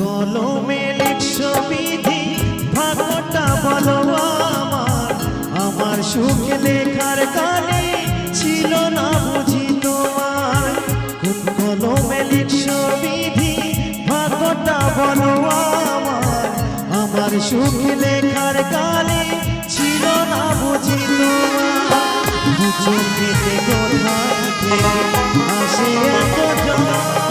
কলমে লিখছো বিধি ভাগ্যটা বলো আমার আমার সুখ লেখার কালে ছিল না বুঝি তোমার কোন কলমে লিখছো বিধি ভাগ্যটা বলো আমার আমার সুখ লেখার কালে ছিল না বুঝি তোমার চোখেতে কথা আসে এত জল